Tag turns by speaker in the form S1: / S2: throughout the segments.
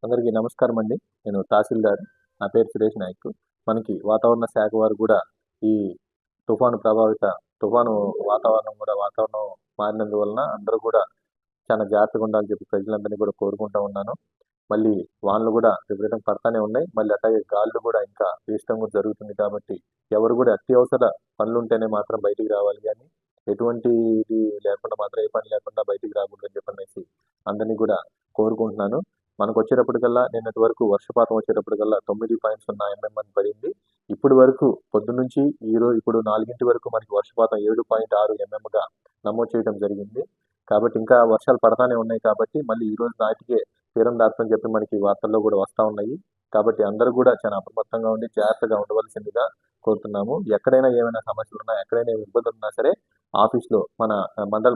S1: అందరికీ నమస్కారం అండి. నేను తహసీల్దార్. నా పేరు సురేష్ నాయక్. మనకి వాతావరణ శాఖ వారు కూడా ఈ తుఫాను ప్రభావిత తుఫాను వాతావరణం మారినందువలన అందరూ కూడా చాలా జాగ్రత్తగా ఉండాలని చెప్పి ప్రజలందరినీ కూడా కోరుకుంటా ఉన్నాను. మళ్ళీ వానలు కూడా విపరీతంగా పడతానే ఉన్నాయి. మళ్ళీ అట్లాగే గాలులు కూడా ఇంకా వీచడం కూడా జరుగుతుంది కాబట్టి ఎవరు కూడా అత్యవసర పనులుంటేనే మాత్రం బయటికి రావాలి గానీ ఎటువంటి ఇది లేకుండా మాత్రం ఏ పని లేకుండా బయటికి రాకూడదని చెప్పనేసి అందరినీ కూడా కోరుకుంటున్నాను. మనకొచ్చేటప్పటికల్లా నిన్నటి వరకు వర్షపాతం వచ్చేటప్పటికల్లా 9.0 mm పడింది. ఇప్పటి వరకు పొద్దున్నుంచి ఇప్పుడు 4 వరకు మనకి వర్షపాతం 7.6 mmగా నమోదు చేయడం జరిగింది. కాబట్టి ఇంకా వర్షాలు పడతానే ఉన్నాయి కాబట్టి మళ్ళీ ఈ రోజు నాటికే తీరం దాటుతుందని చెప్పి మనకి వార్తల్లో కూడా వస్తా ఉన్నాయి. కాబట్టి అందరూ కూడా చాలా అప్రమత్తంగా ఉండి జాగ్రత్తగా ఉండవలసిందిగా కోరుతున్నాము. ఎక్కడైనా ఏమైనా సమస్యలున్నా, ఎక్కడైనా ఏమైనా ఇబ్బందులున్నా సరే ఆఫీస్‌లో మన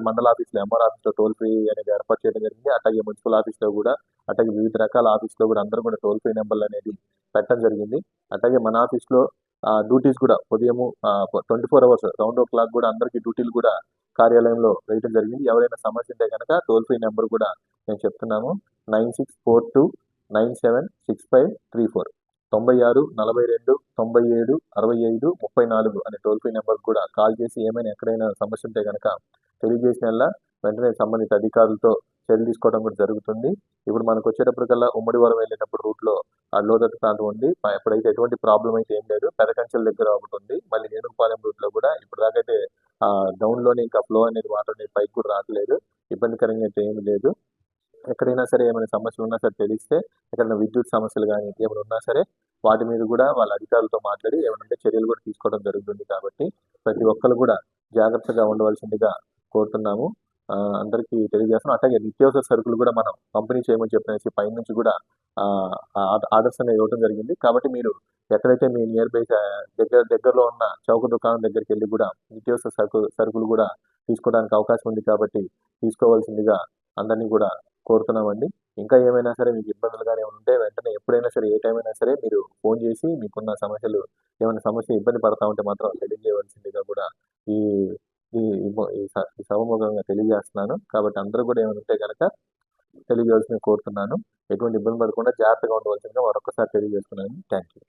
S1: మండల ఆఫీస్‌లో ఎంఆర్ ఆఫీస్‌లో టోల్ ఫ్రీ అనేది ఏర్పాటు చేయడం జరిగింది. అట్లాగే మున్సిపల్ ఆఫీస్‌లో కూడా, అట్లాగే వివిధ రకాల ఆఫీస్‌లో కూడా అందరూ కూడా టోల్ ఫ్రీ నంబర్లు అనేది పెట్టడం జరిగింది. అట్లాగే మన ఆఫీస్‌లో డ్యూటీస్ కూడా ఉదయము 24 అవర్స్ రౌండ్ ఓ క్లాక్ కూడా అందరికీ డ్యూటీలు కూడా కార్యాలయంలో వేయడం జరిగింది. ఎవరైనా సమస్య ఉంటే గనక టోల్ ఫ్రీ నెంబర్ కూడా మేము చెప్తున్నాము. 9642976534 96 42 97 65 34 అనే టోల్ ఫ్రీ నెంబర్ కూడా కాల్ చేసి ఏమైనా ఎక్కడైనా సమస్య ఉంటే కనుక తెలియజేసిన వెంటనే సంబంధిత అధికారులతో చర్యలు తీసుకోవడం కూడా జరుగుతుంది. ఇప్పుడు మనకు వచ్చేటప్పటికల్లా ఉమ్మడివరం వెళ్ళేటప్పుడు రూట్లో ఆ లోతట్టు ప్రాంతం ఉంది. ఎప్పుడైతే ఎటువంటి ప్రాబ్లం అయితే ఏం లేదు. పెదకంచెల దగ్గర ఒకటి ఉంది. మళ్ళీ ఏనుగుపాలెం రూట్లో కూడా ఇప్పుడు దాకైతే డౌన్లోనే ఇంకా ఫ్లో అనేది వాటర్ అనేది పైకి కూడా రావట్లేదు. ఇబ్బందికరంగా అయితే ఏమి లేదు. ఎక్కడైనా సరే ఏమైనా సమస్యలు ఉన్నా సరే తెలిస్తే, ఎక్కడైనా విద్యుత్ సమస్యలు కానీ ఏమైనా ఉన్నా సరే వాటి మీద కూడా వాళ్ళ అధికారులతో మాట్లాడి ఏమైనా ఉంటే చర్యలు కూడా తీసుకోవడం జరుగుతుంది. కాబట్టి ప్రతి ఒక్కరు కూడా జాగ్రత్తగా ఉండవలసిందిగా కోరుతున్నాము. అందరికీ తెలియజేస్తున్నాం. అట్లాగే నిత్యావసర సరుకులు కూడా మనం పంపిణీ చేయమని చెప్పేసి పైనుంచి కూడా ఆర్డర్స్ అనేవి ఇవ్వడం జరిగింది. కాబట్టి మీరు ఎక్కడైతే మీ నియర్ బై దగ్గరలో ఉన్న చౌక దుకాణం దగ్గరికి వెళ్ళి కూడా నిత్యావసర సరుకులు కూడా తీసుకోవడానికి అవకాశం ఉంది కాబట్టి తీసుకోవాల్సిందిగా అందరినీ కూడా కోరుతున్నామండి. ఇంకా ఏమైనా సరే మీకు ఇబ్బందులు కానీ ఏమైనా ఉంటే వెంటనే ఎప్పుడైనా సరే ఏ టైం అయినా సరే మీరు ఫోన్ చేసి మీకున్న సమస్యలు ఏమైనా సమస్య ఇబ్బంది పడతా ఉంటే మాత్రం తెలియజేయవలసిందిగా కూడా ఈ ఈ ఈ సభముఖంగా తెలియజేస్తున్నాను. కాబట్టి అందరూ కూడా ఏమైనా ఉంటే కనుక తెలియజేయాల్సిందిగా కోరుతున్నాను. ఎటువంటి ఇబ్బంది పడకుండా జాగ్రత్తగా ఉండవలసిందిగా మరొకసారి తెలియజేస్తున్నాను. Thank you.